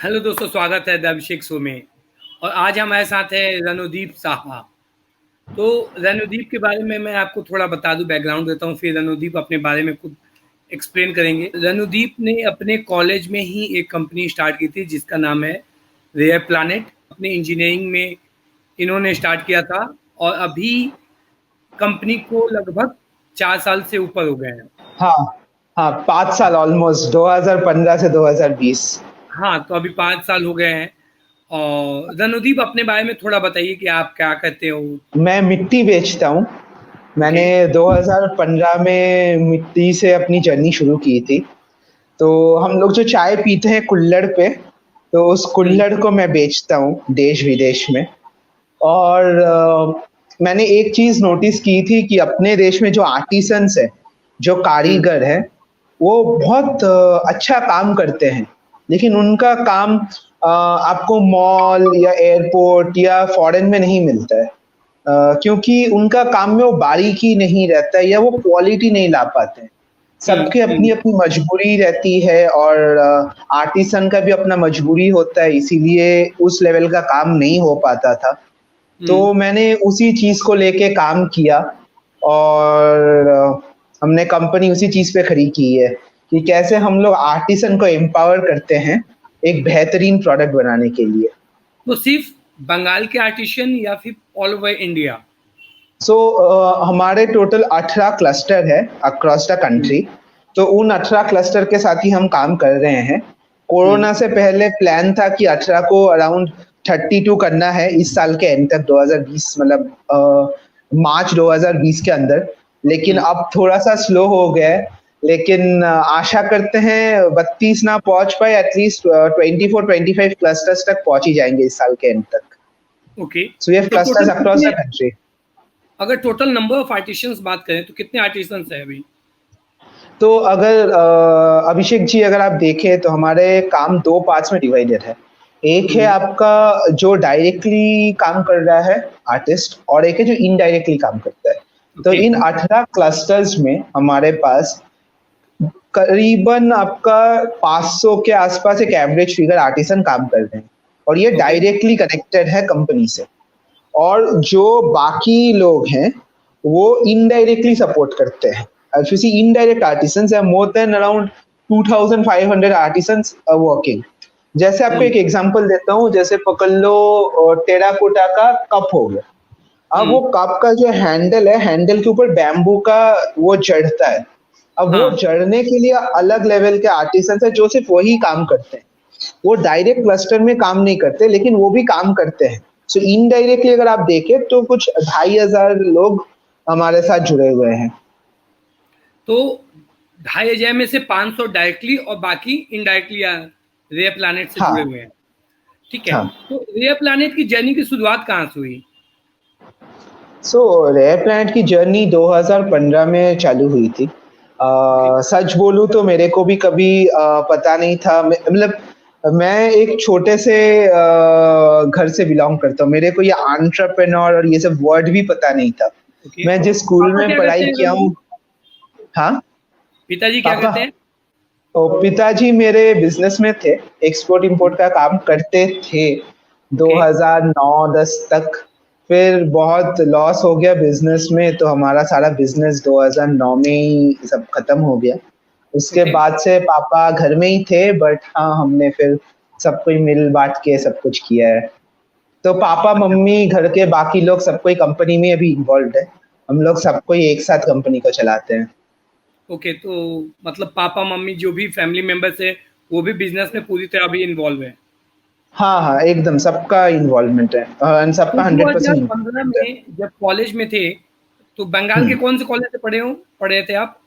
Hello दोस्तों, स्वागत है द अभिषेक शो में। और आज हमारे साथ है रणुदीप साहा। तो रणुदीप के बारे में मैं आपको थोड़ा बता दूं, बैकग्राउंड देता हूं, फिर रणुदीप अपने बारे में खुद एक्सप्लेन करेंगे। रणुदीप ने अपने कॉलेज में ही एक कंपनी स्टार्ट की थी जिसका नाम है रेयर प्लानेट। अपने इंजीनियरिंग में इन्होंने स्टार्ट किया था और अभी कंपनी को लगभग 4 साल से ऊपर हो गए हैं। हाँ, हाँ, 5 साल ऑलमोस्ट 2015 से 2020। हाँ, तो अभी 5 साल हो गए हैं। और रणुदीप, अपने बारे में थोड़ा बताइए कि आप क्या करते हो। मैं मिट्टी बेचता हूँ। ओके। मैंने 2015 में मिट्टी से अपनी जर्नी शुरू की थी। तो हम लोग जो चाय पीते हैं कुल्हड़ पे, तो उस हम्म। कुल्हड़ को मैं बेचता हूँ देश-विदेश में। और मैंने एक चीज़ नोटिस की थी कि अपने देश में जो आर्टिसन्स हैं, जो हम्म। कारीगर हैं, वो बहुत अच्छा काम करते हैं। लेकिन उनका काम आपको मॉल या एयरपोर्ट या फॉरेन में नहीं मिलता है। क्योंकि उनका काम में वो बारीकी नहीं रहता है या वो क्वालिटी नहीं ला पाते हैं। हम्म। सबकी अपनी-अपनी मजबूरी रहती है और आर्टिसन का भी अपना मजबूरी होता है, इसीलिए उस लेवल का काम नहीं हो पाता था। हम्म। तो मैंने उसी चीज़ को लेके काम किया और हमने कंपनी उसी चीज़ पे खड़ी की है कि कैसे हम लोग आर्टिसन को एम्पावर करते हैं, एक बेहतरीन प्रोडक्ट बनाने के लिए। तो सिर्फ बंगाल के आर्टिशियन या फिर ऑल ओवर इंडिया? हमारे टोटल 18 क्लस्टर है अक्रॉस द हम्म। कंट्री। तो उन 18 क्लस्टर के साथ ही हम काम कर रहे हैं। हम्म। कोरोना से पहले प्लान था कि 18 को अराउंड 32 करना है इस साल के एंड तक, 2020 मतलब मार्च 2020 के अंदर। लेकिन हम्म। अब थोड़ा-सा स्लो हो गया है। लेकिन आशा करते हैं 32 ना पहुँच पाए, एटलीस्ट 24-25 क्लस्टर्स तक पहुँच ही जाएँगे इस साल के एंड तक। ओके। सो वी हैव तो क्लस्टर्स टोटल अक्रॉस कितने, द कंट्री। अगर टोटल नंबर ऑफ आर्टिशियंस बात करें तो कितने आर्टिशियंस है अभी? तो अगर अभिषेक जी, अगर आप देखें तो हमारे काम 2 पार्ट्स में डिवाइडेड है। एक है हम्म। आपका जो डायरेक्टली काम कर रहा है आर्टिस्ट, और एक है जो इनडायरेक्टली काम करता है। तो ओके। इन 18 क्लस्टर्स में हमारे पास करीबन आपका 500 के आसपास एक एवरेज फिगर आर्टिसन काम कर रहे हैं और ये ओके। डायरेक्टली कनेक्टेड है कंपनी से। और जो बाकी लोग हैं, वो इनडायरेक्टली सपोर्ट करते हैं। If you see indirect artisans, there are more than around 2,500 artisans are working. जैसे आपको हम्म। एक एग्जांपल देता हूँ, जैसे पकड़ लो टेराकोटा का कप हो गया। अब वो हम्म। कप का जो हैंडल है, हैंडल के ऊपर बैम्बू का वो जड़ता है। अब वो हाँ। जड़ने के लिए अलग लेवल के आर्टिसंस है जो सिर्फ वही काम करते हैं। वो डायरेक्ट क्लस्टर में काम नहीं करते, लेकिन वो भी काम करते हैं। सो इनडायरेक्टली अगर आप देखें तो कुछ 2,500 लोग हमारे साथ जुड़े हुए हैं। तो 2,500 में से 500 डायरेक्टली और बाकी इनडायरेक्टली रेयर प्लानेट से जुड़े हाँ, हुए हैं। ठीक है। हाँ। तो रेयर प्लानेट की जर्नी की शुरुआत कहाँ से हुई? सो रेयर प्लैनेट की जर्नी 2015 में चालू हुई थी। ओके। सच बोलूँ तो मेरे को भी कभी पता नहीं था। मतलब मैं एक छोटे से घर से बिलॉन्ग करता हूँ। मेरे को ये एंटरप्रेन्योर और ये सब वर्ड भी पता नहीं था। ओके। मैं जिस स्कूल पापा में क्या पढ़ाई करते हैं किया हूँ। रणदीप? हाँ, पिताजी क्या पापा। करते हैं? पिताजी मेरे बिज़नेस में थे, एक्सपोर्ट-इम्पोर्ट का काम करते थे ओके। 2009-10 तक। फिर बहुत लॉस हो गया बिज़नेस में, तो हमारा सारा बिज़नेस 2009 में ही सब खत्म हो गया। उसके ओके। बाद से पापा घर में ही थे, बट हाँ, हमने फिर सब कोई मिल-बाँट के सब कुछ किया है। तो पापा, अच्छा। मम्मी, घर के बाकी लोग सब कोई कंपनी में अभी इन्वॉल्व्ड है। हम लोग सब कोई एक साथ कंपनी को चलाते हैं। ओके, तो मतलब पापा मम्मी जो भी फैमिली मेंबर्स है वो भी बिजनेस में पूरी तरह अभी इन्वॉल्व है। हाँ, हाँ, एकदम सबका इन्वॉल्वमेंट है एंड तो सबका 100% 2015 इन्वॉल्वमेंट है। में जब कॉलेज में थे तो बंगाल के हुँ। कौन से कॉलेज से पढ़े थे आप?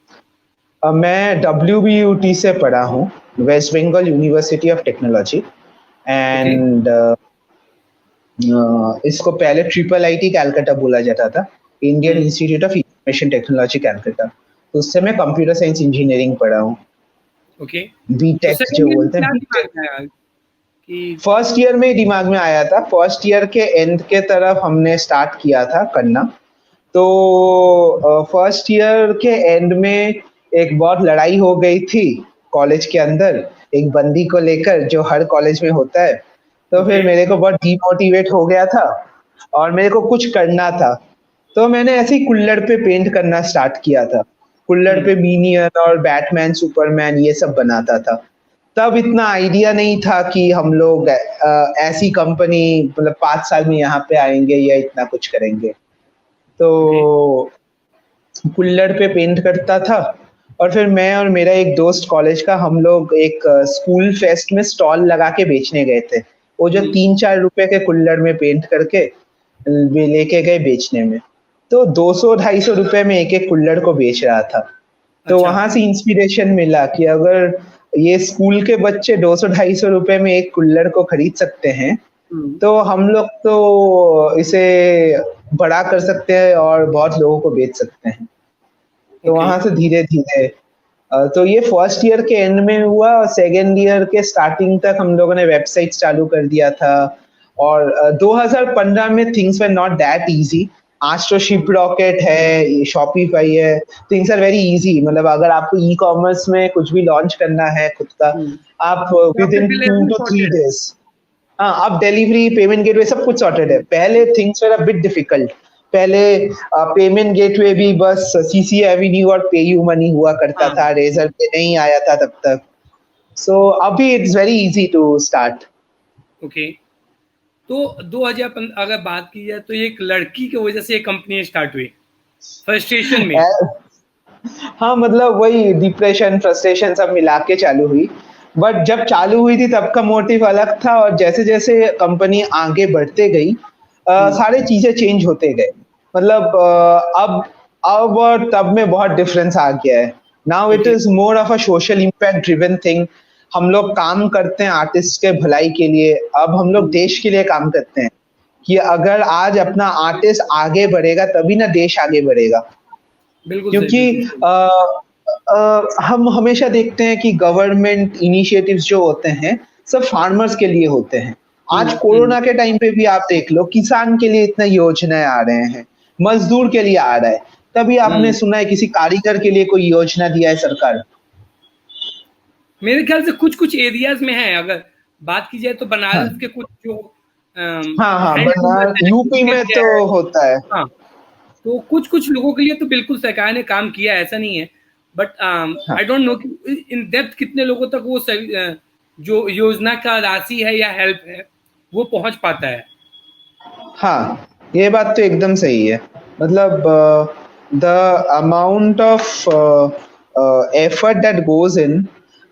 मैं WBUT से पढ़ा हूँ, West Bengal University of Technology. Okay. And इसको पहले ट्रिपल आईटी कलकत्ता बोला जाता था, Indian hmm. Institute of Information Technology Calcutta. तो उससे मैं कंप्यूटर साइंस इंजीनियरिंग पढ़ा हूँ, ओके। तो बीटेक सेकेंड जो ईयर में बोलते हैं क्या दिमाग बीटेक। में आया कि? फर्स्ट ईयर में ही दिमाग में आया था, फर्स्ट ईयर के एंड के तरफ हमने स्टार्ट किया था करना। तो फर्स्ट ईयर के एंड में एक बहुत लड़ाई हो गई थी कॉलेज के अंदर एक बंदी को लेकर, जो हर कॉलेज में होता है। तो फिर मेरे को बहुत डीमोटिवेट हो गया था और मेरे को कुछ करना था। तो मैंने ऐसे ही कुल्हड़ पे पेंट करना स्टार्ट किया था। कुल्हड़ पे मिनियन और बैटमैन, सुपरमैन ये सब बनाता था। तब इतना आइडिया नहीं था कि हम लोग ऐसी कंपनी मतलब 5 साल में यहाँ पे आएंगे या इतना कुछ करेंगे। तो कुल्हड़ पे पेंट करता था और फिर मैं और मेरा एक दोस्त कॉलेज का, हम लोग एक स्कूल फेस्ट में स्टॉल लगा के बेचने गए थे। वो जो 3-4 रुपए के कुल्हड़ में पेंट करके लेके गए बेचने में। तो 200-250 रुपए में एक एक कुल्हड़ को बेच रहा था। तो वहां से इंस्पिरेशन मिला कि अगर ये स्कूल के बच्चे 200-250 रुपए में एक कुल्हड़ को खरीद सकते हैं, तो हम लोग तो इसे बड़ा कर सकते हैं और बहुत लोगों को बेच सकते हैं। तो वहां से धीरे धीरे तो ये फर्स्ट ईयर के एंड में हुआ और सेकेंड ईयर के स्टार्टिंग तक हम लोगों ने वेबसाइट चालू कर दिया था। और 2015 में things were not that easy. आज तो शिप रॉकेट है, शॉपिफाई है, थिंग्स आर वेरी इजी। मतलब अगर आपको ई कॉमर्स में कुछ भी लॉन्च करना है खुद का, आप विद इन 2 to 3 days, हाँ, अब डिलीवरी, पेमेंट गेटवे सब कुछ सॉर्टेड है। पहले things were a bit difficult. पहले पेमेंट गेटवे भी बस सीसी एवेन्यू और पेयू मनी हुआ करता था, रेजर पे नहीं आया था तब तक। सो अभी it's very easy to start. Okay, तो 2015 अगर बात की जाए तो एक लड़की की वजह से कंपनी स्टार्ट हुई, फ्रस्ट्रेशन में। हाँ, मतलब वही डिप्रेशन, फ्रस्ट्रेशन सब मिला के चालू हुई। बट जब चालू हुई थी तब का मोटिव अलग था और जैसे जैसे कंपनी आगे बढ़ते गई सारे चीजें चेंज होते गए। मतलब अब और तब में बहुत डिफरेंस आ गया है। Now it is more of a social impact driven thing. हम लोग काम करते हैं आर्टिस्ट के भलाई के लिए। अब हम लोग देश के लिए काम करते हैं कि अगर आज अपना आर्टिस्ट आगे बढ़ेगा तभी ना देश आगे बढ़ेगा। क्योंकि हम हमेशा देखते हैं कि गवर्नमेंट इनिशिएटिव्स जो होते हैं सब फार्मर्स के लिए होते हैं। आज कोरोना के टाइम पे भी आप देख लो, किसान के लिए इतने योजनाएं आ रहे हैं, मजदूर के लिए आ रहा है। तभी आपने सुना है किसी कारीगर के लिए कोई योजना दिया है सरकार? मेरे ख्याल से कुछ कुछ एरियाज में है। अगर बात की जाए तो बनारस के कुछ जो हाँ, बनारस यूपी में तो होता है। हाँ, तो कुछ कुछ लोगों के लिए तो बिल्कुल सरकार ने काम किया, ऐसा नहीं है। बट आई डोंट नो कि इन डेप्थ कितने लोगों तक वो जो योजना का राशि है या हेल्प है वो पहुंच पाता है। हाँ, ये बात तो एकदम सही है। मतलब the amount of effort that goes in,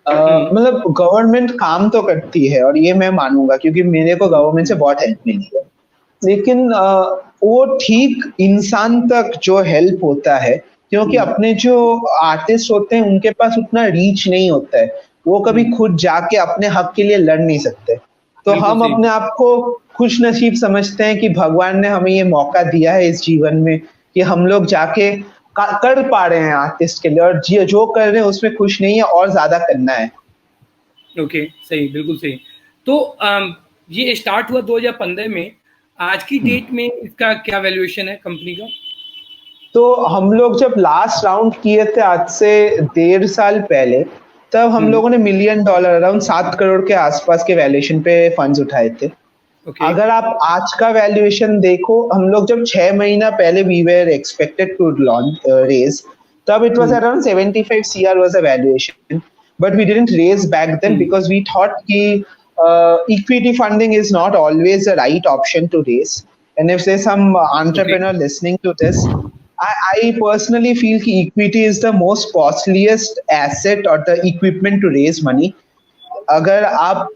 मतलब गवर्नमेंट काम तो करती है और ये मैं मानूंगा क्योंकि मेरे को गवर्नमेंट से बहुत हेल्प मिली है। लेकिन वो ठीक इंसान तक जो हेल्प होता है, क्योंकि अपने जो आर्टिस्ट होते हैं उनके पास उतना रीच नहीं होता है। वो कभी खुद जाके अपने हक के लिए लड़ नहीं सकते। तो हम अपने आप को खुश नसीब समझते हैं कि भगवान ने हमें ये मौका दिया है इस जीवन में कि हम लोग जाके कर पा रहे हैं आर्टिस्ट के लिए, और जो कर रहे हैं उसमें खुश नहीं है और ज्यादा करना है। ओके, सही, बिल्कुल सही। तो ये स्टार्ट हुआ 2015 में। आज की डेट में इसका क्या वैल्यूएशन है कंपनी का? तो हम लोग जब लास्ट राउंड किए थे आज से 1.5 साल पहले, तब हम लोगों ने $1 मिलियन अराउंड 7 करोड़ के आसपास के वैल्यूएशन पे फंड्स उठाए थे। अगर आप आज का वैल्यूएशन देखो, हम लोग जब 6 महीना पहले we were expected to launch raise, तब it was around 75 CR was the valuation, but we didn't raise back then because we thought कि equity funding is not always the right option to raise. And if there's some entrepreneur listening to this, I personally feel कि equity is the most costliest asset or the equipment to raise money. अगर आप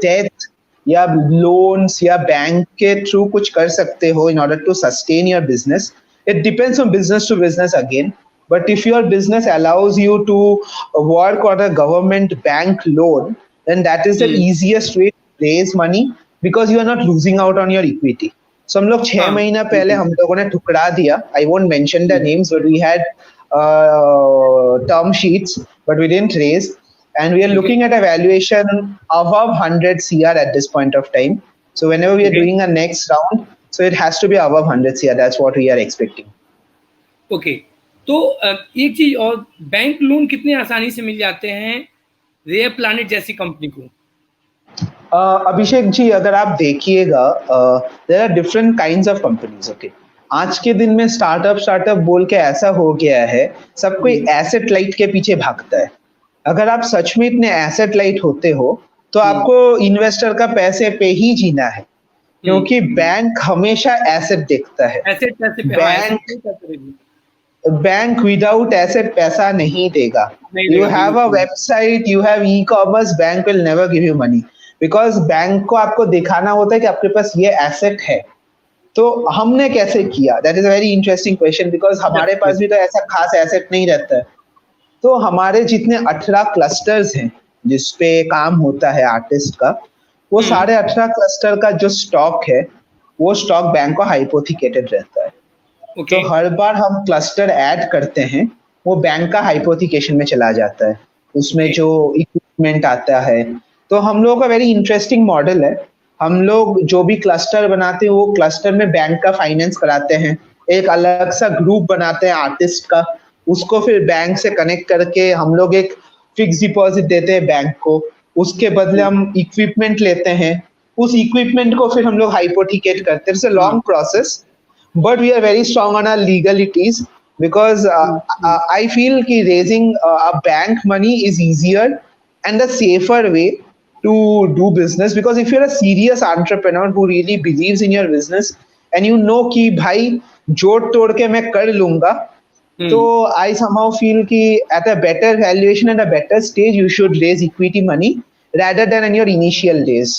death या loans या bank के through कुछ कर सकते हो in order to sustain your business, it depends on business to business again. But if your business allows you to work on a government bank loan, then that is the easiest way to raise money because you are not losing out on your equity. So हम लोग 6 महीना पहले हम लोगों ने टुकड़ा दिया. I won't mention the names, but we had term sheets, but we didn't raise. And we are looking at a valuation above 100 CR at this point of time. So whenever we are doing a next round, so it has to be above 100 CR. That's what we are expecting. Okay. तो एक चीज और, bank loan कितने आसानी से मिल जाते हैं rare planet जैसी कंपनी को? अभिषेक जी, अगर आप देखिएगा, there are different kinds of companies, okay. आज के दिन में स्टार्टअप बोल के ऐसा हो गया है, सब कोई एसेट लाइट के पीछे भागता है। अगर आप सच में इतने एसेट लाइट होते हो तो आपको इन्वेस्टर का पैसे पे ही जीना है, क्योंकि बैंक हमेशा एसेट देखता है। एसेट पैसे पे, बैंक विदाउट एसेट पैसा नहीं देगा। You have a website, you have e commerce, bank will never give you money, because bank को आपको दिखाना होता है कि आपके पास ये एसेट है। तो हमने कैसे किया, that is a very interesting question, because हमारे पास भी तो ऐसा खास एसेट नहीं रहता है। तो हमारे जितने 18 क्लस्टर्स हैं जिसपे काम होता है आर्टिस्ट का, वो सारे 18 क्लस्टर का जो स्टॉक है वो स्टॉक बैंक को हाइपोथिकेटेड रहता है। तो हर बार हम क्लस्टर ऐड करते हैं वो बैंक का हाइपोथिकेशन में चला जाता है, उसमें जो इक्विपमेंट आता है। तो हम लोगों का वेरी इंटरेस्टिंग मॉडल है। हम लोग जो भी क्लस्टर बनाते हैं वो क्लस्टर में बैंक का फाइनेंस कराते हैं, एक अलग सा ग्रुप बनाते हैं आर्टिस्ट का, उसको फिर बैंक से कनेक्ट करके हम लोग एक फिक्स डिपॉजिट देते हैं बैंक को, उसके बदले हम इक्विपमेंट लेते हैं, उस इक्विपमेंट को फिर हम लोग हाइपोथिकेट करते हैं। It's a long process, but we are very strong on our legalities, because I feel कि raising a bank money is easier and a safer way to do business, because if you're a serious entrepreneur who really believes in your business and you know कि भाई जोड़ तोड़ के मैं कर लूंगा, तो I somehow feel कि at a better valuation and a better stage you should raise equity money rather than in your initial days.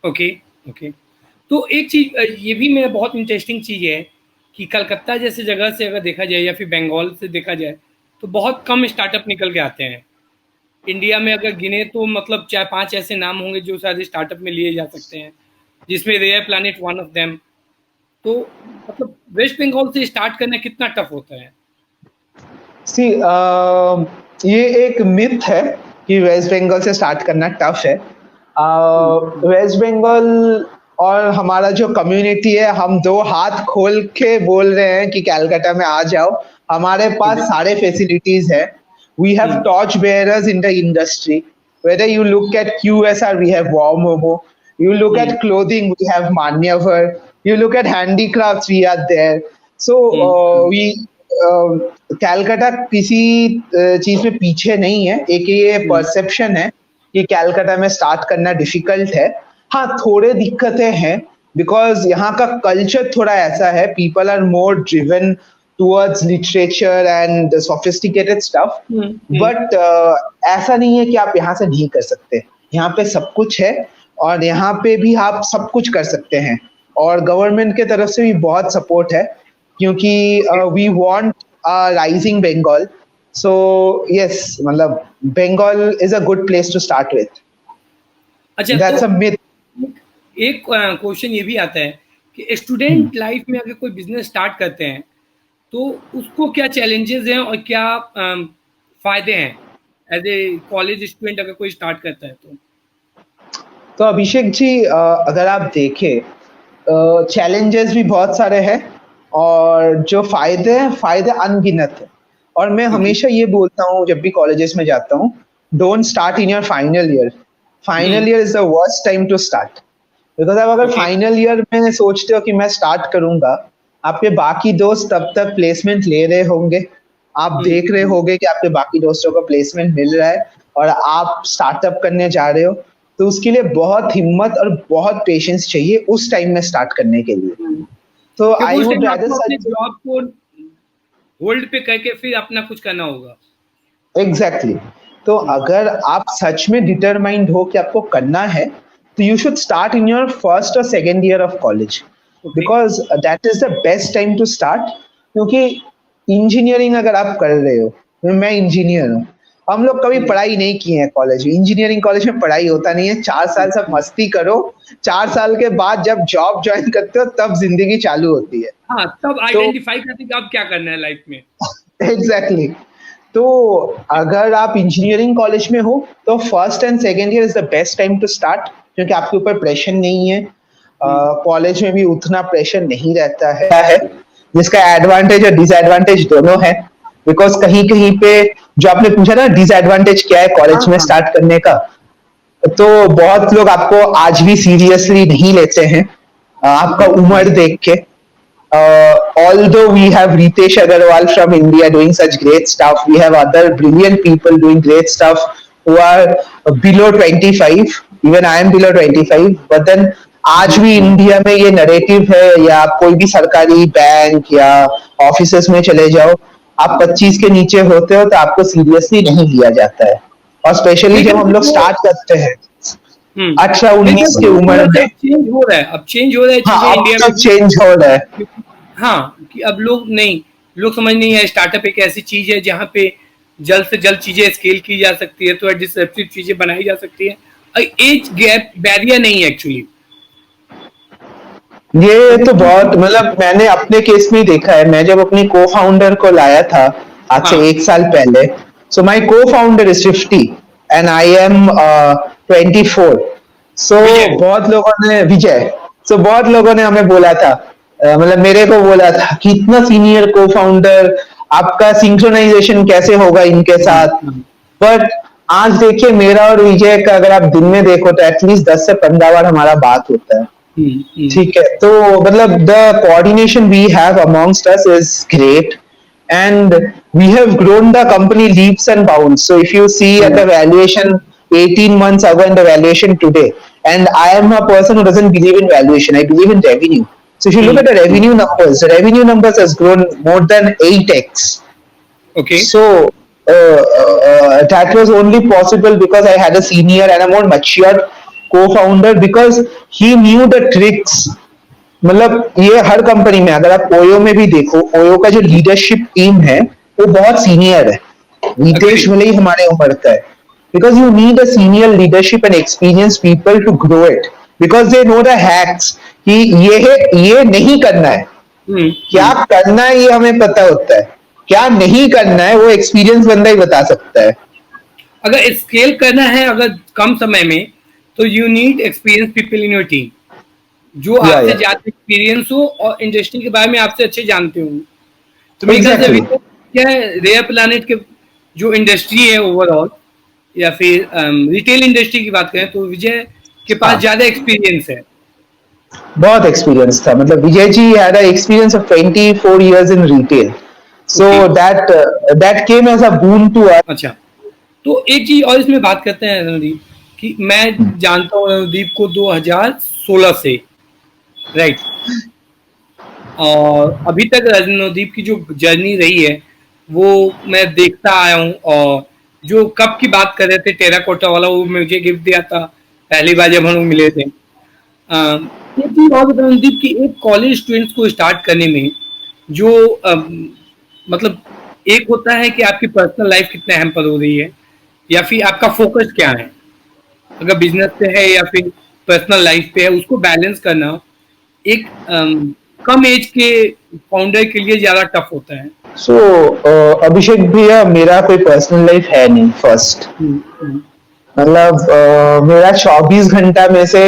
Okay. तो एक चीज ये भी मेरा बहुत इंटरेस्टिंग चीज है कि कलकत्ता जैसे जगह से अगर देखा जाए या फिर बंगाल से देखा जाए तो बहुत कम स्टार्टअप निकल के आते हैं। इंडिया में अगर गिने तो मतलब 4-5 ऐसे नाम होंगे जो शायद स्टार्टअप में लिए जा सकते हैं, जिसमें rare planet one of them. तो मतलब वेस्ट बंगाल से स्टार्ट करना कितना टफ होता है? सी ये एक मिथ है कि वेस्ट बंगाल से स्टार्ट करना टफ है। वेस्ट बंगाल और हमारा जो कम्युनिटी है, हम 2 हाथ खोल के बोल रहे हैं कि कलकत्ता में आ जाओ, हमारे पास सारे फैसिलिटीज है। We have torch bearers in the industry, whether you look at QSR, we have Warmomo, you look at clothing, we have Manyavar, you look at handicrafts, we are there. So Calcutta किसी चीज में पीछे नहीं है। एक ये perception है कि कलकत्ता में स्टार्ट करना डिफिकल्ट है। हाँ, थोड़े दिक्कतें हैं, बिकॉज यहाँ का कल्चर थोड़ा ऐसा है, people are more driven towards literature and sophisticated stuff, but ऐसा नहीं है कि आप यहाँ से नहीं कर सकते। यहाँ पे सब कुछ है और यहाँ पे भी आप सब कुछ कर सकते हैं, और गवर्नमेंट के तरफ से भी बहुत सपोर्ट है, क्योंकि we want rising Bengal. So yes, मतलब Bengal is a good place to start with. अच्छा, दैट्स अ मिथ। एक क्वेश्चन ये भी आता है कि स्टूडेंट लाइफ में अगर कोई बिजनेस स्टार्ट करते हैं तो उसको क्या चैलेंजेस हैं और क्या फायदे हैं एज ए कॉलेज स्टूडेंट अगर कोई स्टार्ट करता है तो अभिषेक जी, अगर आप देखें चैलेंजेस भी बहुत सारे हैं और जो फायदे हैं, फायदे अनगिनत है। और मैं हमेशा ये बोलता हूँ जब भी कॉलेजेस में जाता हूँ, don't start in your final year. Final year is the worst time to start, because आप अगर फाइनल ईयर में सोचते हो कि मैं स्टार्ट करूंगा, आपके बाकी दोस्त तब तक प्लेसमेंट ले रहे होंगे, आप देख रहे होंगे कि आपके बाकी दोस्तों को प्लेसमेंट मिल रहा है और आप स्टार्टअप करने जा रहे हो, तो उसके लिए बहुत हिम्मत और बहुत पेशेंस चाहिए उस टाइम में स्टार्ट करने के लिए। तो आई वुड रादर जॉब को होल्ड पे करके फिर अपना कुछ करना होगा। एग्जैक्टली। तो अगर आप सच में डिटरमाइंड हो कि आपको करना है, तो you should start in your first और second year of college, because that is the best time to start. क्योंकि इंजीनियरिंग अगर आप कर रहे हो, मैं इंजीनियर हूँ, हम लोग कभी पढ़ाई नहीं किए हैं कॉलेज में। इंजीनियरिंग कॉलेज में पढ़ाई होता नहीं है, 4 साल सब मस्ती करो, 4 साल के बाद जब जॉब ज्वाइन करते हो तब जिंदगी चालू होती है। हाँ, तब आइडेंटिफाई करते हैं आप क्या करना है लाइफ में। एग्जैक्टली। तो अगर आप इंजीनियरिंग कॉलेज में हो तो first and second year is the best time to start, क्योंकि आपके ऊपर प्रेशर नहीं है। कॉलेज में भी उतना प्रेशर नहीं रहता है, जिसका एडवांटेज और डिसएडवांटेज दोनों है। बिकॉज कहीं कहीं पे जो आपने पूछा ना डिसएडवांटेज क्या है कॉलेज में हाँ स्टार्ट करने का, तो बहुत लोग आपको आज भी सीरियसली नहीं लेते हैं आपका उम्र देख के. Although we have Ritesh Agarwal from India doing such great stuff, we have other brilliant people doing great stuff who are below 25. Even I am below 25. But then आज भी इंडिया में ये नरेटिव है, या आप कोई भी सरकारी बैंक या ऑफिसेस में चले जाओ, आप 25 के नीचे होते हो तो आपको सीरियसली नहीं लिया जाता है. और स्पेशली जब हम लोग स्टार्ट करते हैं 18-19 की उम्र में. चेंज हो रहा है, अब चेंज हो रहा है चीजें हाँ, इंडिया में, चेंज हो रहा है. हाँ, कि अब लोग समझ नहीं है स्टार्टअप एक ऐसी चीज है जहाँ पे जल्द से जल्द चीजें स्केल की जा सकती है, तो डिसरप्टिव चीजें बनाई जा सकती है. एज गैप बैरियर नहीं है एक्चुअली. ये तो बहुत, मतलब मैंने अपने केस में देखा है. मैं जब अपनी को फाउंडर को लाया था आज से 1 साल पहले, सो माय को founder is 50 and I am 24. सो बहुत लोगों ने बहुत लोगों ने हमें बोला था, मतलब मेरे को बोला था कि इतना सीनियर को फाउंडर, आपका सिंक्रोनाइजेशन कैसे होगा इनके साथ. बट आज देखिए मेरा और विजय का अगर आप दिन में देखो तो एटलीस्ट 10 से 15 बार हमारा बात होता है. ठीक है, तो मतलब the coordination we have amongst us is great and we have grown the company leaps and bounds. So if you see at the valuation 18 months ago and the valuation today, and I am a person who doesn't believe in valuation, I believe in revenue. So if you look at the revenue numbers has grown more than 8x. Okay. So that was only possible because I had a senior and a more matured co-founder, because he knew the tricks. मतलब ये हर company में, अगर आप OYO में भी देखो, OYO का जो लीडरशिप टीम है वो बहुत सीनियर है. रितेश भले ही हमारे उम्र का है, because you need a senior leadership and experience people to grow it, because they know the hacks कि ये नहीं करना है. क्या करना है ये हमें पता होता है, क्या नहीं करना है वो एक्सपीरियंस बंदा ही बता सकता है. अगर स्केल करना है अगर कम समय में, तो you need experience people in your team जो आपसे ज्यादा एक्सपीरियंस हो और इंडस्ट्री के बारे में आपसे अच्छे जानते हो. तो मेरे ख्याल से क्या है, रेयर प्लैनेट के जो इंडस्ट्री है ओवरऑल, या फिर रिटेल इंडस्ट्री की बात करें, तो विजय के पास ज्यादा एक्सपीरियंस है. बहुत एक्सपीरियंस था. मतलब Vijay ji had a experience of 24 years in retail, so that came as a boon to us. अच्छा, तो एक चीज और इसमें बात करते हैं रणदीप, कि मैं जानता हूँ रणदीप को 2016 से, राइट, और अभी तक रणदीप की जो जर्नी रही है वो मैं देखता आया हूँ. और जो कप की बात कर रहे थे, टेराकोटा वाला, वो मुझे गिफ्ट दिया था पहली बार जब हम लोग मिले थे. एक चीज और बता रणदीप की, एक कॉलेज स्टूडेंट्स को स्टार्ट करने में जो मतलब एक होता है कि आपकी पर्सनल लाइफ कितना हैम्पर हो रही है, या फिर आपका फोकस क्या है, अगर बिजनेस पे है या फिर पर्सनल लाइफ पे है, उसको बैलेंस करना एक कम एज के फाउंडर के लिए ज्यादा टफ होता है. सो अभिषेक भैया, मेरा कोई पर्सनल लाइफ है नहीं. फर्स्ट, मतलब मेरा 24 घंटा में से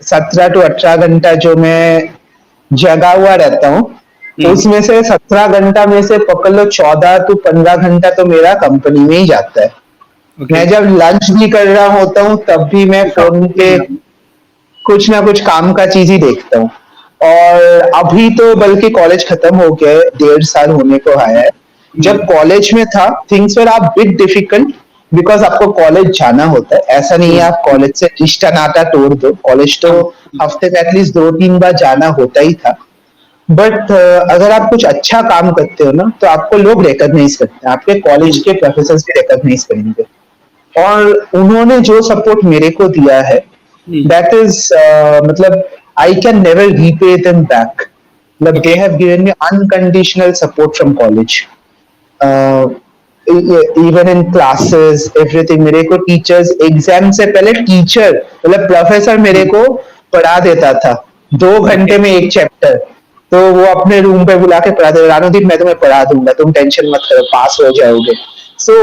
17 to 18 घंटा जो मैं जगा हुआ रहता हूँ, तो उसमें से 17 घंटा में से पकड़ लो 14 to 15 घंटा तो मेरा कंपनी में ही जाता है. मैं जब लंच भी कर रहा होता हूँ तब भी मैं फोन पे कुछ ना कुछ काम का चीज ही देखता हूँ. और अभी तो बल्कि कॉलेज खत्म हो गया है, 1.5 साल होने को आया है. जब कॉलेज में था things were are bit difficult, because आपको कॉलेज जाना होता है. ऐसा नहीं है आप कॉलेज से रिश्ता नाता तोड़ दो, कॉलेज तो हफ्ते में एटलीस्ट 2-3 बार जाना होता ही था. बट अगर आप कुछ अच्छा काम करते हो ना, तो आपको लोग रिकॉग्नाइज करते हैं, आपके कॉलेज के प्रोफेसर भी रिकॉग्नाइज करेंगे. और उन्होंने जो सपोर्ट मेरे को दिया है, दैट इज मतलब I can never repay them back. Like they have given me unconditional support from college. Even in classes, everything. मेरे को टीचर्स एग्जाम से पहले टीचर मतलब प्रोफेसर मेरे को पढ़ा देता था 2 घंटे में एक चैप्टर. तो वो अपने रूम पे बुला के पढ़ा देता, रानोदीप मैं तुम्हें पढ़ा दूंगा, तुम टेंशन मत करो, पास हो जाओगे. सो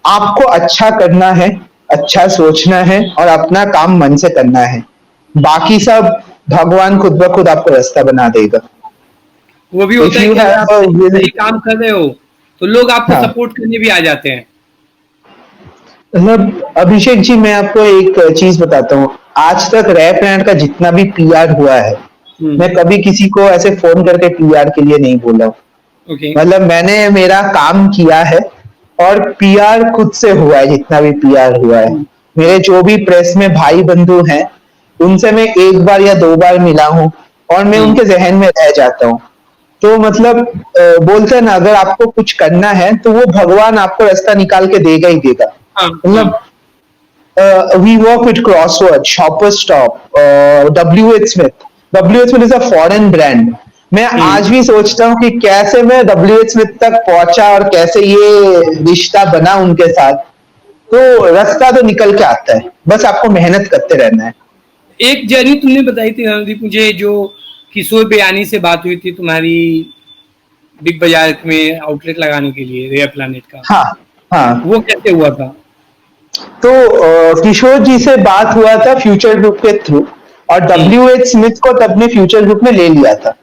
आपको अच्छा करना है, अच्छा सोचना है और अपना काम मन से करना है. बाकी सब भगवान खुद ब खुद आपको रास्ता बना देगा. वो भी होता है कि आप सही काम कर रहे हो तो लोग आपको हाँ। सपोर्ट करने भी आ जाते हैं। मतलब अभिषेक जी, मैं आपको एक चीज बताता हूँ। आज तक रैप बैंड का जितना भी पीआर हुआ है, हम्म। मैं कभी किसी को ऐसे फोन करके पीआर के लिए नहीं बोला हूँ। ओके। मतलब मैंने मेरा काम किया है और पीआर खुद से हुआ है, जितना भी पीआर हुआ है। हम्म, मेरे जो भी प्रेस में भाई बंधु हैं, उनसे मैं एक बार या दो बार मिला हूँ और मैं हम्म, उनके जहन में रह जाता हूँ। तो मतलब बोलते हैं ना, अगर आपको कुछ करना है तो वो भगवान आपको रास्ता निकाल के देगा ही देगा। हाँ हाँ। मतलब we work with Crossword, Shopper Stop, WH Smith. WH Smith is a foreign brand. मैं हम्म। आज भी सोचता हूँ कि कैसे मैं WH Smith तक पहुंचा और कैसे ये रिश्ता बना उनके साथ। तो रास्ता तो निकल के आता है, बस आपको मेहनत करते रहना है। एक जर्नी तुमने बताई थी रणदीप मुझे, जो किशोर बेयानी से बात हुई थी तुम्हारी बिग बाजार में आउटलेट लगाने के लिए रेयर प्लानिट का, हाँ, हाँ। वो कैसे हुआ था? तो किशोर जी से बात हुआ था फ्यूचर ग्रुप के थ्रू, और हम्म। WH स्मिथ को तब ने फ्यूचर ग्रुप में ले लिया था।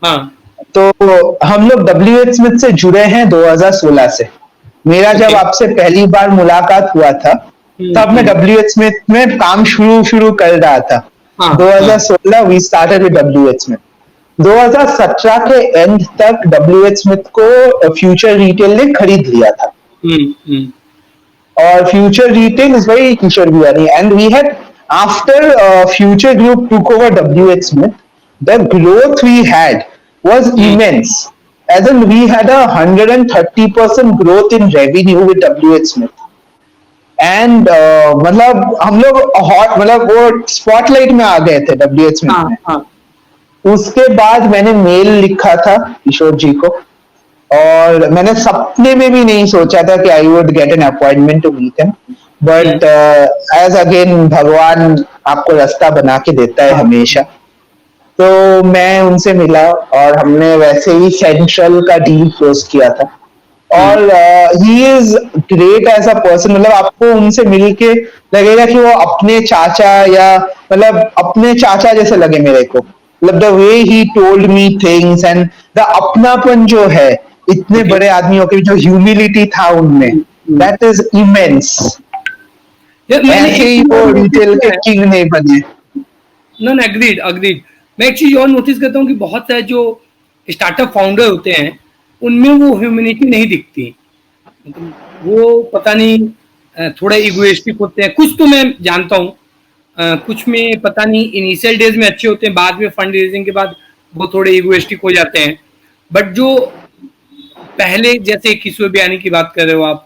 हाँ। तो हम लोग WH स्मिथ से जुड़े हैं 2016 से। मेरा जब ओके। आपसे पहली बार मुलाकात हुआ था, तब मैं हम्म। WH स्मिथ में काम शुरू शुरू कर रहा था। हाँ हाँ। 2016 we started with WH Smith. 2017 के एंड तक WH स्मिथ को फ्यूचर रिटेल ने खरीद लिया था। हम्म। और Future Retail is very Kishore Biyani, and we had after Future Group took over WH Smith, the growth we had was hmm. immense. As in, we had 130% growth in revenue with WH Smith. And मतलब हम लोग hot, मतलब वो spotlight में आ गए थे WH हाँ Smith में। हाँ। उसके बाद मैंने मेल लिखा था किशोर जी को, और मैंने सपने में भी नहीं सोचा था कि I would get an appointment to meet him. Hmm. But as again भगवान आपको रास्ता बना के देता है हाँ हमेशा। तो मैं उनसे मिला और हमने वैसे ही सेंट्रल का डील क्लोज किया था। हम्म। और he is great as a person. मतलब आपको उनसे मिलके लगेगा कि वो अपने चाचा, या मतलब अपने चाचा जैसे लगे मेरे को। मतलब the way he told me things and the अपनापन जो है, इतने ओके। बड़े आदमियों की जो ह्यूमिलिटी था उनमें, हम्म। That is immense. यार मैंने ऐसे एक ही चीज और वो नोटिस रिटेल के किया है। किंग नहीं बने। No no, agreed agreed. मैं एक चीज और नोटिस करता हूँ कि बहुत सारे जो स्टार्टअप फाउंडर होते हैं, उनमें वो ह्यूमैनिटी नहीं दिखती। मतलब वो पता नहीं, थोड़ा इगोइस्टिक होते हैं कुछ, तो मैं जानता हूँ। कुछ में पता नहीं इनिशियल डेज में अच्छे होते हैं, बाद में फंड रेजिंग के बाद वो थोड़े इगोइस्टिक हो जाते हैं। बट जो पहले जैसे किशोर बियानी की बात कर रहे हो आप,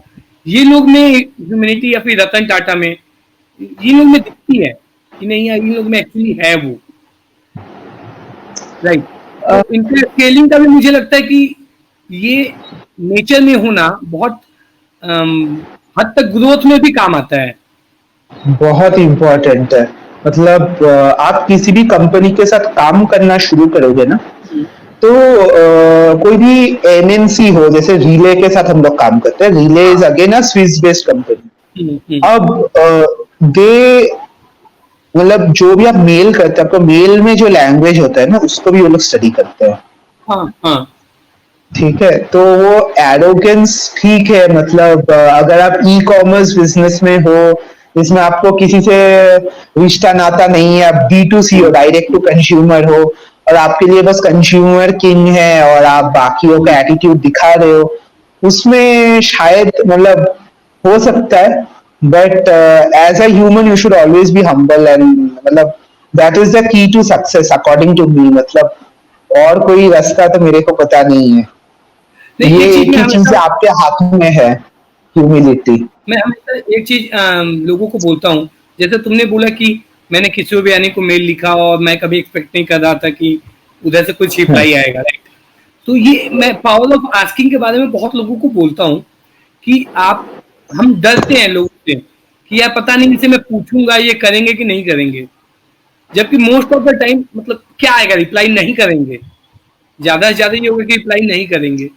ये लोग में ह्यूमैनिटी, या फिर रतन टाटा में, ये लोग में दिखती है कि नहीं यार, इन लोग में एक्चुअली है वो, राइट। तो इनके स्केलिंग का भी मुझे लगता है कि ये नेचर में होना बहुत हद तक ग्रोथ में भी काम आता है। बहुत इंपॉर्टेंट है। मतलब आप किसी भी कंपनी के साथ काम करना शुरू करोगे ना, हम्म। तो कोई भी एमएनसी हो, जैसे रिले के साथ हम लोग काम करते हैं। रिले हाँ। Is again a Swiss based company. Hmm. अब दे मतलब जो भी आप मेल करते हैं, आपको मेल में जो लैंग्वेज होता है ना, उसको भी वो लोग स्टडी करते हैं। हाँ हाँ। ठीक है, तो वो एरोगेंस ठीक है। मतलब अगर आप ई कॉमर्स बिजनेस में हो, जिसमें आपको किसी से रिश्ता नाता नहीं है, आप B2C हो, डायरेक्ट टू कंज्यूमर हो, और आपके लिए बस कंज्यूमर किंग है और आप बाकियों का एटीट्यूड दिखा रहे हो, उसमें शायद मतलब हो सकता है। But as a human you should always be humble, and मतलब that is the key to success according to me. मतलब और कोई रास्ता तो मेरे को पता नहीं है। नहीं, ये एक चीज एक मैं ही चीज हमेशा आपके हाथ में है, ह्यूमिलिटी। मैं हमेशा एक चीज लोगों को बोलता हूँ। जैसे तुमने बोला कि मैंने किसी भी आने को मेल लिखा और मैं कभी एक्सपेक्ट नहीं कर रहा था कि उधर से कुछ रिप्लाई आएगा, राइट। तो ये मैं पावर ऑफ आस्किंग के बारे में बहुत लोगों को बोलता हूँ कि आप, हम डरते हैं लोगों से कि यार पता नहीं इनसे मैं पूछूंगा ये करेंगे कि नहीं करेंगे, जबकि मोस्ट ऑफ द टाइम मतलब क्या आएगा, रिप्लाई नहीं करेंगे। ज्यादा से ज्यादा ये होगा कि रिप्लाई नहीं करेंगे।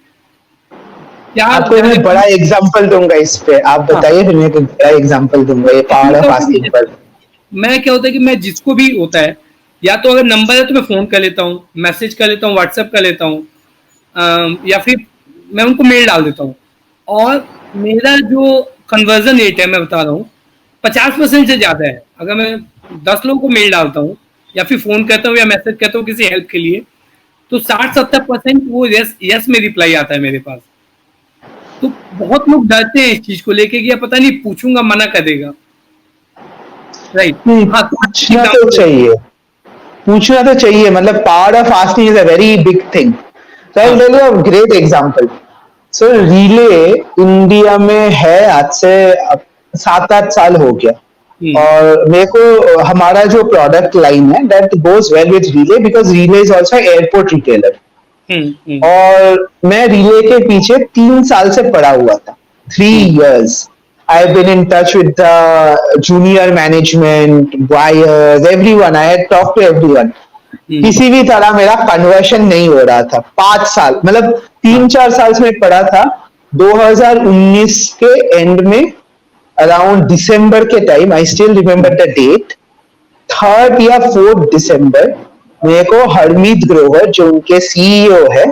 क्या आपको मैं जाने। बड़ा एग्जांपल दूंगा इस पे, आप हाँ, बताइए, फिर मैं एक बड़ा एग्जांपल दूंगा ये इसमें पावर क्या ऑफ होता है कि आस्किंग पर। मैं क्या होता है कि मैं जिसको भी होता है, या तो अगर नंबर है तो मैं फोन कर लेता हूँ, मैसेज कर लेता हूँ, व्हाट्सएप कर लेता हूँ, या फिर मैं उनको मेल डाल देता हूँ, और मेरा जो कन्वर्जन रेट है, मैं बता रहा हूँ, 50% से ज्यादा है। अगर मैं 10 लोगों को मेल डालता हूँ या फिर फोन करता हूँ या मैसेज करता हूँ किसी हेल्प के लिए, तो 60-70% वो यस यस में रिप्लाई आता है मेरे पास। तो बहुत लोग डरते हैं इस चीज को लेके कि पता नहीं पूछूंगा मना कर देगा, राइट। नहीं, हाँ, तो पूछना तो एग्जाम्पल। चाहिए, पूछना तो चाहिए, मतलब power of asking is a very big thing. So I हाँ। Will tell you a great example. So Relay India में है आज से 7-8 साल हो गया, और मेरे को हमारा जो प्रोडक्ट लाइन है that goes well with Relay, because Relay is also airport retailer. Hmm. और मैं रिले के पीछे 3 साल से पड़ा हुआ था, 3 years. I've been in touch with the junior management, buyers, everyone. I had talked to everyone. किसी भी तरह मेरा कन्वर्शन नहीं हो रहा था। 5 साल, मतलब 3-4 साल से मैं पढ़ा था। 2019 के एंड में, अराउंड दिसंबर के time, I still remember the date, 3rd या 4th दिसंबर, मेरे को हरमीत ग्रोवर जो उनके सीईओ है,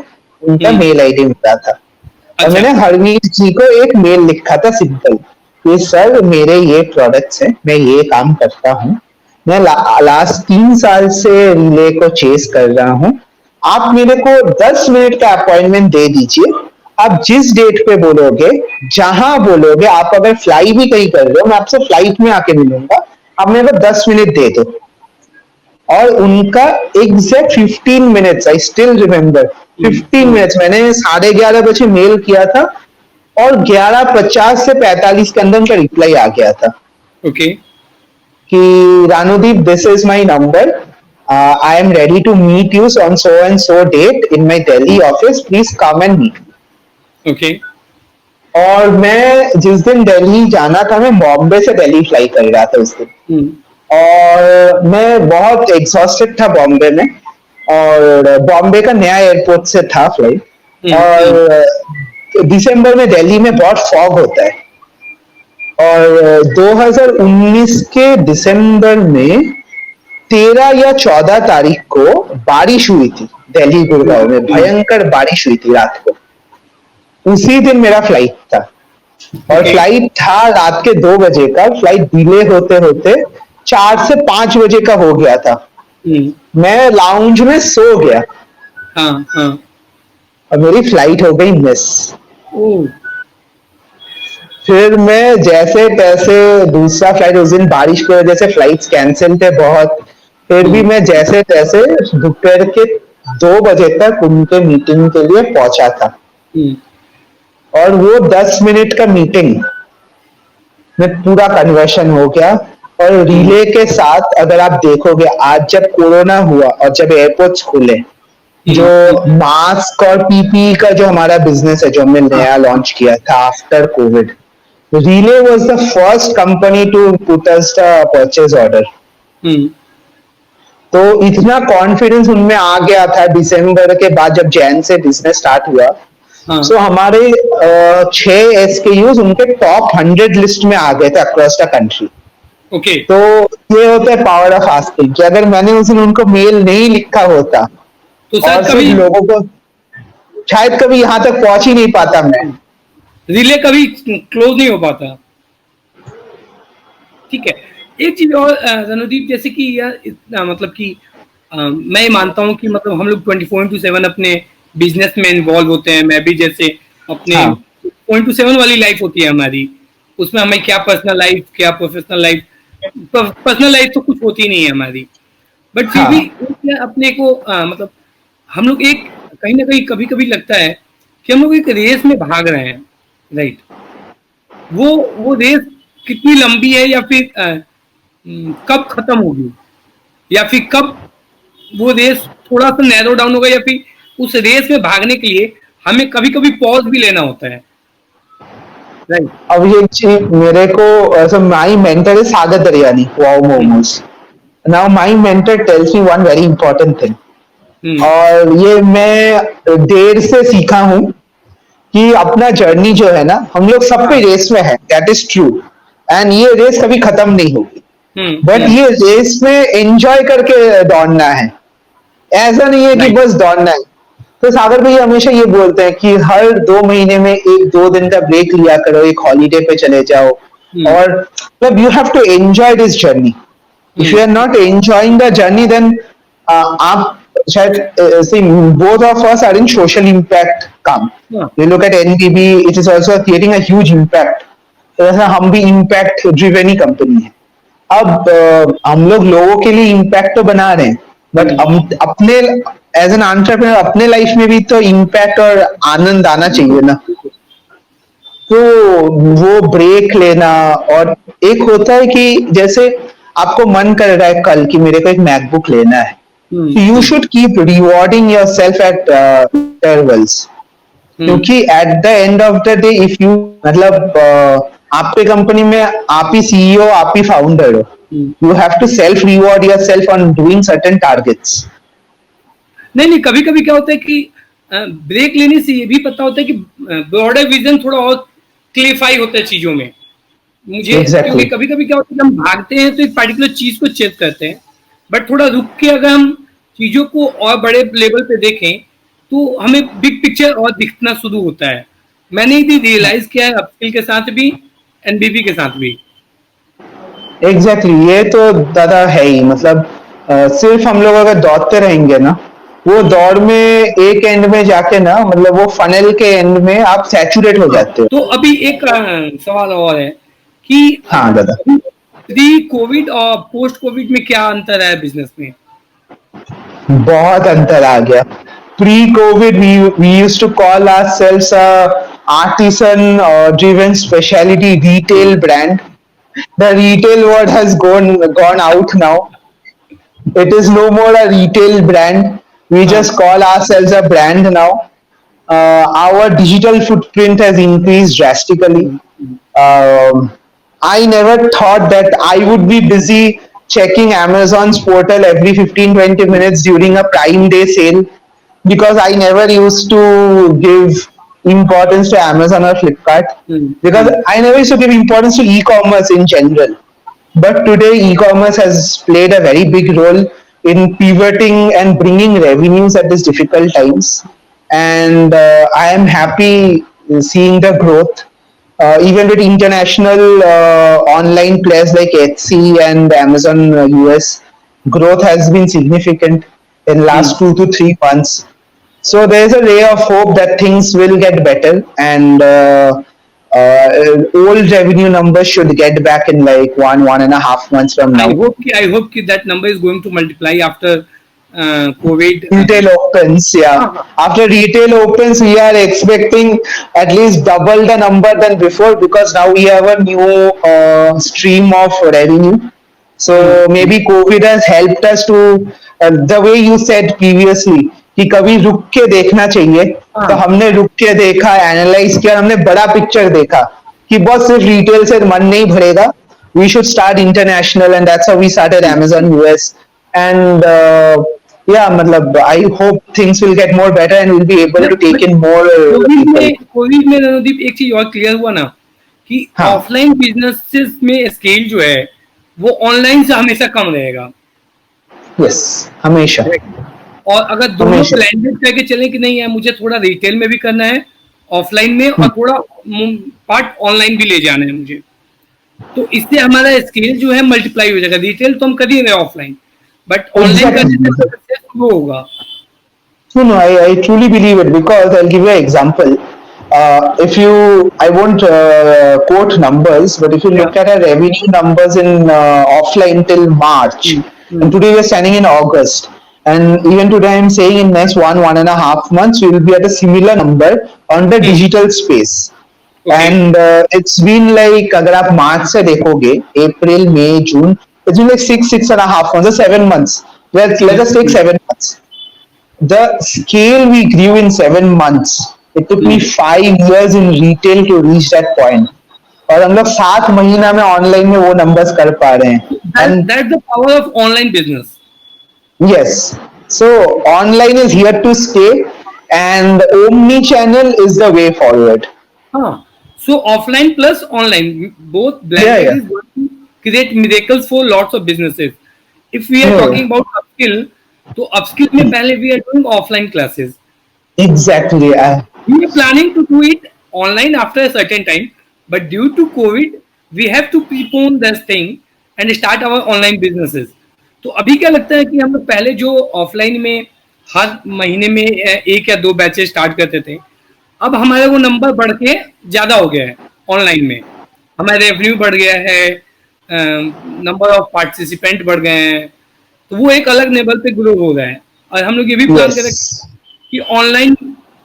उनका मेल आईडी मिला था। और अच्छा। मैंने हरमीत जी को एक मेल लिखा था, सिंपल, कि सर मेरे ये प्रोडक्ट्स हैं, मैं ये काम करता हूँ, मैं लास्ट 3 साल से रिले को चेस कर रहा हूँ, आप मेरे को 10 मिनट का अपॉइंटमेंट दे दीजिए। आप जिस डेट पे बोलोगे, जहां बोलोगे, आप अगर फ्लाई भी कहीं कर रहे हो, मैं आपसे फ्लाइट में आके मिलूंगा, आप मेरे को 10 मिनट दे दो। और उनका एग्जैक्ट 15 मिनट्स, आई स्टिल रिमेम्बर, 15 मिनट्स, मैंने 11:30 बजे मेल किया था, और 11:50 से 45 के अंदर उनका रिप्लाई आ गया था ओके। कि Ranudeep, this is my number, I am ready to meet you on so and so date in my Delhi office, please come and meet. Okay. और मैं जिस दिन दिल्ली जाना था, मैं बॉम्बे से दिल्ली फ्लाई कर रहा था उस दिन, और मैं बहुत एग्जॉस्टेड था बॉम्बे में, और बॉम्बे का नया एयरपोर्ट से था फ्लाइट, और दिसंबर में दिल्ली में बहुत फॉग होता है, और 2019 के दिसंबर में 13 या 14 तारीख को बारिश हुई थी दिल्ली गुड़गांव में, भयंकर बारिश हुई थी रात को। उसी दिन मेरा फ्लाइट था, और फ्लाइट था रात के 2 बजे का। फ्लाइट डिले होते होते 4 से 5 बजे का हो गया था। मैं लाउंज में सो गया, और मेरी फ्लाइट हो गई मिस। फिर मैं जैसे तैसे, दूसरा फ्लाइट उस दिन बारिश की वजह से फ्लाइट्स कैंसिल थे बहुत, फिर भी मैं जैसे तैसे दोपहर के 2 बजे तक उनके मीटिंग के लिए पहुंचा था। और वो 10 मिनट का मीटिंग में पूरा कन्वर्शन हो गया। और रिले के साथ अगर आप देखोगे, आज जब कोरोना हुआ और जब एयरपोर्ट्स खुले, जो मास्क और पीपीई का जो हमारा बिजनेस है, जो हमने नया लॉन्च किया था आफ्टर कोविड, रिले was the first company to put us the purchase order. तो इतना कॉन्फिडेंस उनमें आ गया था दिसंबर के बाद, जब जैन से बिजनेस स्टार्ट हुआ। सो हमारे 6 SKUs उनके टॉप 100 लिस्ट में आ गए थे अक्रॉस द कंट्री। ओके। तो ये होता है पावर ऑफ आस्किंग, कि अगर मैंने उस दिन उनको मेल नहीं लिखा होता, तो और कभी लोगों को शायद कभी यहाँ तक पहुंच ही नहीं पाता, मैं रिले कभी क्लोज नहीं हो पाता। ठीक है। एक चीज और रणदीप, जैसे कि यार इतना मतलब कि मैं मानता हूँ कि मतलब हम लोग 24/7 अपने बिजनेस में इन्वॉल्व होते हैं। मैं भी जैसे अपने 24/7 वाली लाइफ होती है हमारी, उसमें हमें क्या पर्सनल लाइफ क्या प्रोफेशनल लाइफ, पर्सनल लाइफ तो कुछ होती नहीं है हमारी, बट फिर भी अपने को मतलब हम लोग एक कहीं ना कहीं कभी कभी लगता है कि हम लोग एक रेस में भाग रहे हैं, राइट। वो रेस कितनी लंबी है, या फिर कब खत्म होगी, या फिर कब वो रेस थोड़ा सा नैरो डाउन होगा, या फिर उस रेस में भागने के लिए हमें कभी कभी पॉज भी लेना होता है, राइट। अब ये चीज मेरे को, my mentor is Sagar Daryani, wow momos. Now my mentor tells me one very important thing, और ये मैं देर से सीखा हूं, कि अपना जर्नी जो है ना, हम लोग सब पे रेस में है, दैट इज ट्रू, एंड ये रेस कभी खत्म नहीं होगी, बट ये रेस में एंजॉय करके दौड़ना है। ऐसा नहीं है कि बस दौड़ना है, तो सागर भैया हमेशा ये बोलते हैं कि हर 2 महीने में 1-2 दिन का ब्रेक लिया करो, एक हॉलीडे पे चले जाओ, और मतलब you have to enjoy this journey. If you are not enjoying the journey then आप शायद see both of us are in social impact काम. You look at NBB, it is also creating a huge impact. तो ऐसा हम भी impact driven ही company है. अब हम लोग लोगों के लिए इम्पैक्ट तो बना रहे हैं, बट अपने एज एन एंटरप्रेन्योर अपने लाइफ में भी तो इम्पैक्ट और आनंद आना चाहिए ना. तो वो ब्रेक लेना, और एक होता है कि जैसे आपको मन कर रहा है कल कि मेरे को एक मैकबुक लेना है, you should keep rewarding yourself at intervals. क्योंकि at the end of the day if you मतलब आपके कंपनी में आप ही सीईओ, आप ही फाउंडर हो, you have to self reward yourself on doing certain targets. नहीं, कभी कभी क्या होता है कि ब्रेक लेने से ये भी पता होता है कि ब्रॉडर विजन थोड़ा और क्लियरफाई होता है चीजों में. मुझे क्योंकि कभी कभी क्या होता है, हम भागते हैं तो एक पर्टिकुलर चीज को चेक करते हैं, बट थोड़ा रुक के अगर हम चीजों को और बड़े लेवल पे देखें तो हमें बिग पिक्चर और दिखना शुरू होता है. मैंने ये रियलाइज किया है अपस्किल के साथ भी, एनबीबी के साथ भी. एग्जैक्टली ये तो दादा है ही. मतलब सिर्फ हम लोग अगर दौड़ते रहेंगे ना, वो दौड़ में एक एंड में जाके ना, मतलब वो फनल के एंड में आप सैचुरेट हो जाते हो. तो अभी एक सवाल और है कि हाँ दादा, प्री कोविड और पोस्ट कोविड में क्या अंतर है बिजनेस में? बहुत अंतर आ गया. Pre Covid we used to call ourselves a artisan driven specialty retail brand. The retail word has gone out now. It is no more a retail brand. We just call ourselves a brand now. Our digital footprint has increased drastically. I never thought that I would be busy checking Amazon's portal every 15-20 minutes during a Prime Day sale, because I never used to give importance to Amazon or Flipkart, because I never used to give importance to e-commerce in general. But today e-commerce has played a very big role in pivoting and bringing revenues at these difficult times, and I am happy seeing the growth. Even with international online players like Etsy and Amazon US, growth has been significant in last 2 to 3 months. So there is a ray of hope that things will get better, and old revenue numbers should get back in like 1.5 months from now. I hope that number is going to multiply after COVID. Retail opens, yeah. After retail opens, we are expecting at least double the number than before, because now we have a new stream of revenue. So maybe COVID has helped us to, the way you said previously, कि कभी रुक के देखना चाहिए, तो हमने रुक के देखा, एनालाइज किया, हमने बड़ा पिक्चर देखा कि बस सिर्फ रिटेल से मन नहीं भरेगा. We should start international, and that's how we started Amazon US. And yeah, मतलब I hope things will get more better and we'll be able to take in more. Covid में रणदीप एक चीज और क्लियर हुआ ना कि ऑफलाइन बिजनेसेस में scale जो है वो ऑनलाइन से हमेशा कम रहेगा. यस, हमेशा. और अगर दोनों ब्लेंडेड करके चले कि नहीं है मुझे थोड़ा रिटेल में भी करना है ऑफलाइन में, और थोड़ा पार्ट ऑनलाइन भी ले जाना है मुझे, तो इससे हमारा स्केल जो है मल्टीप्लाई हो जाएगा. रिटेल तो हम कर ही रहे ऑफलाइन, बट ऑनलाइन करने से सक्सेस वो होगा. No, I truly believe it, because I'll give you an example. If you, I won't quote numbers, but if you look at our revenue numbers in offline till March, and today we're standing in August, and even today I'm saying in next 1.5 months we will be at a similar number on the digital space. And it's been like, अगर आप मार्च से देखोगे, April, May, June, it's been like 6.5 months, or 7 months. Let us take 7 months. The scale we grew in 7 months. It took me 5 years in retail to reach that point. और हम लोग 7 महीना में online में वो नंबर्स कर पा रहे हैं. And that's the power of online business. Yes. So online is here to stay, and omni-channel is the way forward. So offline plus online, both blended is going to create miracles for lots of businesses. If we are talking about upskill, तो upskill में पहले we are doing offline classes. Exactly. We were planning to do it online after a certain time, but due to COVID, we have to prepone this thing and start our online businesses. तो अभी क्या लगता है कि हम लोग पहले जो ऑफलाइन में हर महीने में एक या दो बैचेस स्टार्ट करते थे, अब हमारे वो नंबर बढ़ के ज़्यादा हो गया है ऑनलाइन में। हमारा रेवेन्यू बढ़ गया है, नंबर ऑफ पार्टिसिपेंट बढ़ गए हैं, तो वो एक अलग लेवल पे ग्रो हो रहा है। और हम लोग ये भी प्लान कर रहे हैं Yes. कि ऑनलाइन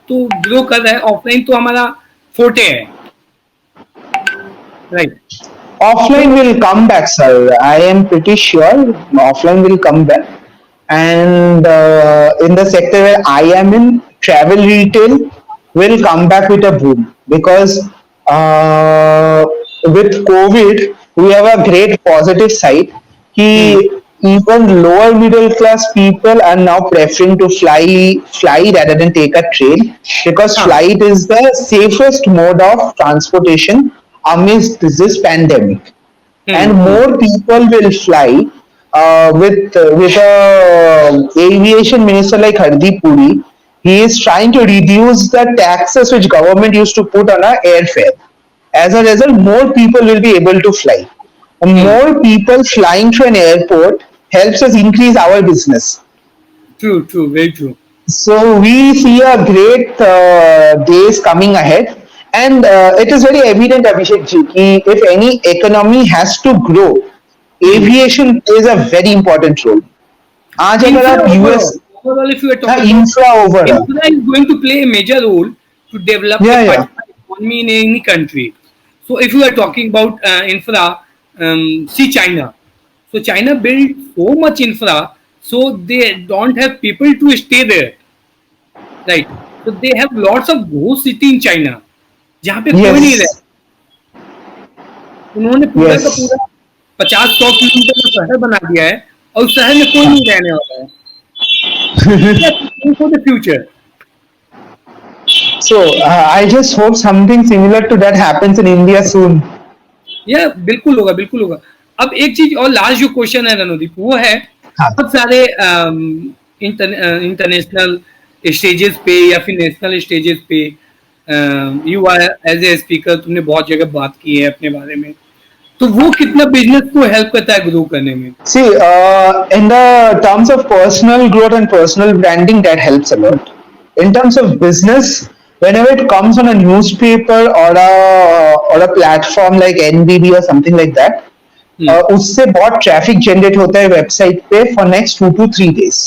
तो ग्रो कर रहा है, ऑफलाइन तो हमारा फोटे है, right? Offline will come back, sir. I am pretty sure offline will come back. And in the sector where I am in, travel retail will come back with a boom because with COVID, we have a great positive side. Even lower middle class people are now preferring to fly rather than take a train because हाँ, flight is the safest mode of transportation amidst this pandemic, and more people will fly with a aviation minister like Hardeep Puri. He is trying to reduce the taxes which government used to put on our airfare. As a result, more people will be able to fly. And more people flying to an airport helps us increase our business. true, true, very true. So we see a great days coming ahead, and it is very evident, Abhishek ji, ki if any economy has to grow, aviation plays a very important role. आज अगर Infra आप overall, US overall, if you are talking about infra overall, infra is going to play a major role to develop a या particular economy in any country. So if you are talking about infra, see China. So China built so much infra, so they don't have people to stay there, right? So they have lots of ghost city in China, जहाँ पे कोई नहीं रहे। Yes उन्होंने पूरा का yes पूरा 50-100 kilometre का शहर बना दिया है और उस शहर में कोई नहीं रहने वाला है। For the future. So I just hope something similar to that happens in India soon. या बिल्कुल होगा, बिल्कुल होगा। अब एक चीज और लास्ट जो क्वेश्चन है रणदीप, वो है हाँ, बहुत सारे इंटरनेशनल स्टेजेस पे या फिर नेशनल स्टेजेस पे you are as a speaker, तुमने बहुत जगह बात की है अपने बारे में, तो वो कितना बिजनेस को हेल्प करता है ग्रो करने में? see, in the terms of personal growth and personal branding, that helps a lot. In terms of business, whenever it comes on a newspaper or a platform like NBB or something like that, उससे बहुत traffic generate होता है website पे for next 2 to 3 days.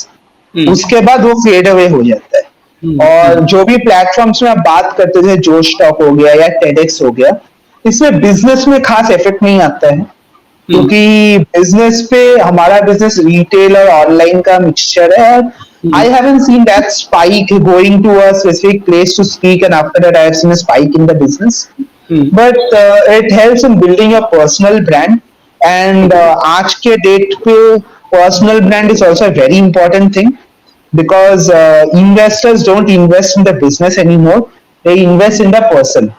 उसके बाद वो fade away हो जाता है. और जो भी प्लेटफॉर्म्स में आप बात करते थे, जो स्टॉक हो गया या टेडेक्स हो गया, इसमें बिजनेस में खास इफेक्ट नहीं आता है क्योंकि बिजनेस पे हमारा बिजनेस रिटेल और ऑनलाइन का मिक्सचर है. I haven't seen that spike going to a specific place to speak, and after that I have seen a spike in the business. But it helps in building a personal brand, and आज के date पे personal brand is also a very important thing because investors don't invest in the business anymore, they invest in the person.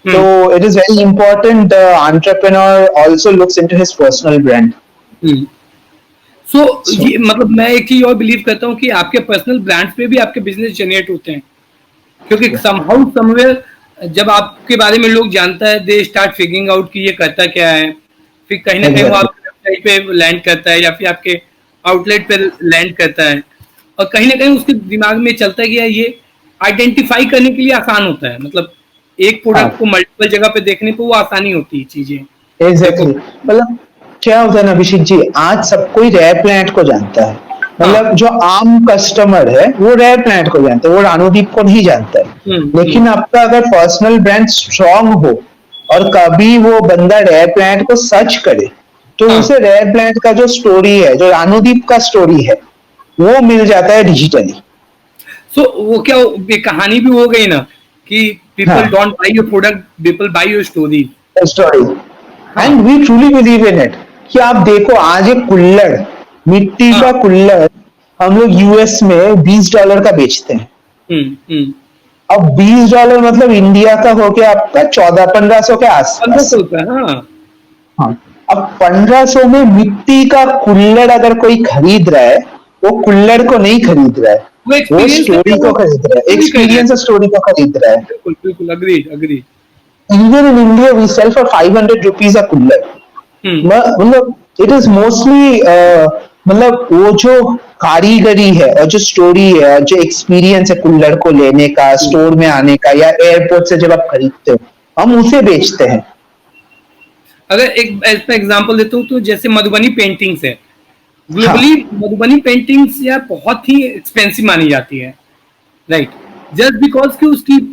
So it is very important the entrepreneur also looks into his personal brand. So ये मतलब मैं एक चीज और believe करता हूँ कि आपके पर्सनल ब्रांड्स पे भी आपके बिजनेस जनरेट होते हैं, क्योंकि somehow somewhere जब आपके बारे में लोग जानता है, दे स्टार्ट फिगरिंग आउट कि ये करता क्या है, फिर कहीं ना कहीं वो आपकी वेबसाइट पे लैंड करता है या फिर आपके आउटलेट पे लैंड करता है, और कहीं ना कहीं उसके दिमाग में चलता है कि ये आइडेंटिफाई करने के लिए आसान होता है, मतलब एक प्रोडक्ट को मल्टीपल जगह पे देखने पे वो आसानी होती है चीजें। एग्जैक्टली, मतलब क्या होता है ना अभिषेक जी, आज सब कोई रेयर प्लैनेट को जानता है, मतलब जो आम कस्टमर है वो रेयर प्लैनेट को जानता है, वो रानूदीप को नहीं जानता है। लेकिन आपका अगर पर्सनल ब्रांड स्ट्रांग हो और कभी वो बंदा रेयर प्लैनेट को सर्च करे तो उसे रेयर प्लैनेट का जो स्टोरी है, जो रानूदीप का स्टोरी है, वो मिल जाता है डिजिटली। सो वो क्या कहानी भी हो गई ना कि people don't buy your product, people buy your story. And we truly believe in it कि आप देखो आज एक कुल्लड़, मिट्टी का कुल्लड़ हम लोग यूएस में $20 का बेचते हैं। अब $20 मतलब इंडिया का हो गया आपका 1400-1500 के आसपास। हाँ, अब 1500 में मिट्टी का कुल्लड़ अगर कोई खरीद रहा है, वो कुल्लड़ को नहीं खरीद रहा है, वो वो एक्सपीरियंस स्टोरी को खरीद रहा है, एक्सपीरियंस स्टोरी को खरीद रहा है. बिल्कुल बिल्कुल, agreed agreed. Even in India, we sell for 500 rupees a cooler. मतलब इट इज मोस्टली मतलब वो जो कारीगरी है और जो स्टोरी है और जो एक्सपीरियंस है कूलर को लेने का, स्टोर में आने का या एयरपोर्ट से जब आप खरीदते हो, हम उसे बेचते हैं. अगर एक ऐसा एग्जांपल देता हूँ तो जैसे मधुबनी पेंटिंग्स है, हाँ. ग्लोबली मधुबनी पेंटिंग्स यार बहुत ही एक्सपेंसिव मानी जाती है, राइट, जस्ट बिकॉज कि उसकी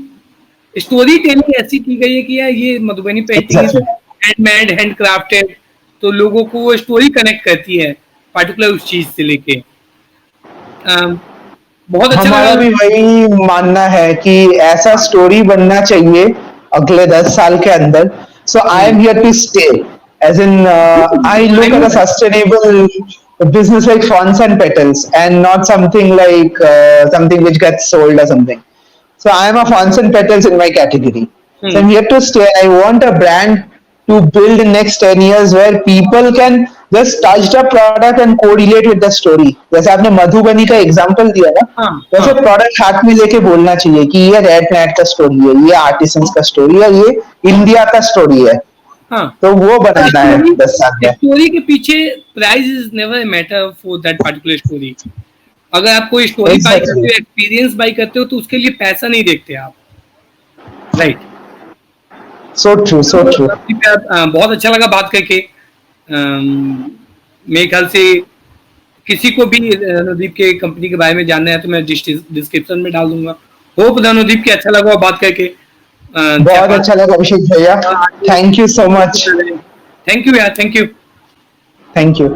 स्टोरी टेलिंग ऐसी की गई है कि यार ये Madhubani painting is handmade, hand crafted, तो लोगों को वो स्टोरी कनेक्ट करती है पर्टिकुलर उस चीज से लेके। बहुत अच्छा हमारा लगा। भी वही मानना है कि ऐसा स्टोरी बनना चाहिए अगले 10 साल के अंदर. So I am here to stay, as in I look at a sustainable business like Fawns and Petals and not something like something which gets sold or something. So I am a Fawns and Petals in my category. So I'm here to stay. I want a brand to build in next 10 years where people can just touch the product and correlate with the story. जैसे आपने मधुबनी का example दिया ना, वैसे product हाथ में लेके बोलना चाहिए कि ये रेड प्लैनेट का स्टोरी है, ये आर्टिसंस का स्टोरी है, ये इंडिया का स्टोरी है. हाँ, तो वो बनाना है 10 साल में. स्टोरी के पीछे price is never matter for that particular story. अगर आप कोई स्टोरी बाई करते हो, एक्सपीरियंस बाई करते हो, तो उसके लिए पैसा नहीं देखते आप, right. So true, so true. बहुत अच्छा लगा बात करके. मेरे ख्याल से किसी को भी रणोदीप के कंपनी के बारे में जानना है तो मैं डिस्क्रिप्शन में डाल दूंगा. होप रणोदीप के अच्छा लगा बात करके. बहुत अच्छा लगा अभिषेक भैया. Thank you so much. Thank you यार, थैंक यू. Thank you.